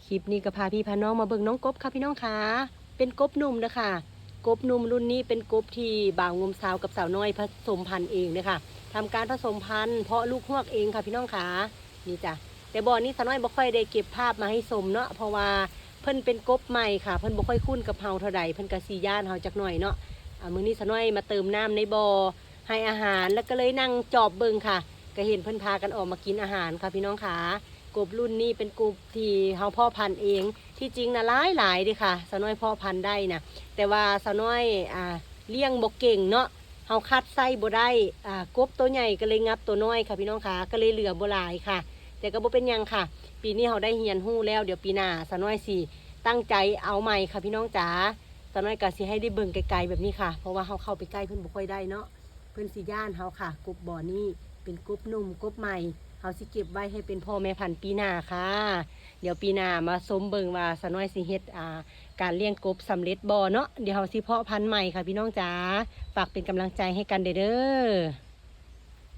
คลิปนี้ก็พาพี่พาน้องมาเบิ่งน้องกบค่ะพี่น้องคะเป็นกบหนุ่มนะคะกบหนุ่มรุ่นนี้เป็นกบที่บ่าวงมสาวกับสาวน้อยผสมพันธุ์เองนะคะทำการผสมพันธุ์เพาะลูกฮวกเองค่ะพี่น้องคะนี่จ้ะแต่บ่อนี้สาวน้อยบ่ค่อยได้เก็บภาพมาให้ชมเนาะเพราะว่าเพิ่นเป็นกบใหม่ค่ะเพิ่นบ่ค่อยคุ้นกับเฮาเท่าใดเพิ่นก็สิย่านเฮาจักหน่อยเนาะมื้อนี้สาวน้อยมาเติมน้ำในบ่อให้อาหารแล้วก็เลยนั่งจอบเบิ่งค่ะก็เห็นเพิ่นพากันออกมากินอาหารค่ะพี่น้องคะกบรุ่นนี้เป็นกบที่เฮาพ่อพันธุ์เองที่จริงนะหลายดิค่ะสาวน้อยพ่อพันธุ์ได้นะแต่ว่าสาวน้อยเลี้ยงบ่เก่งเนาะเฮาคัดไส้บ่ได้กบตัวใหญ่ก็เลยงับตัวน้อยค่ะพี่น้องคะก็เลยเหลือบ่หลายค่ะแต่ก็บ่เป็นหยังค่ะปีนี้เฮาได้เรียนรู้แล้วเดี๋ยวปีหน้าสาวน้อยสิตั้งใจเอาใหม่ค่ะพี่น้องจ๋าสาวน้อยก็สิให้ได้เบิ่งไกลๆแบบนี้ค่ะเพราะว่าเฮาเข้าไปใกล้เพิ่นบ่ค่อยได้เนาะเพิ่นสิย่านเฮาค่ะกบบ่อนี้เป็นกบหนุ่มกบใหม่เฮาสิเก็บไว้ให้เป็นพ่อแม่พันธุ์ปีหน้าค่ะเดี๋ยวปีหน้ามาชมเบิ่งว่าสาวน้อยสิเฮ็ดการเลี้ยงกบสำเร็จบ่เนาะเดี๋ยวเฮาสิเพาะพันธุ์ใหม่ค่ะพี่น้องจ๋าฝากเป็นกำลังใจให้กันเด้อ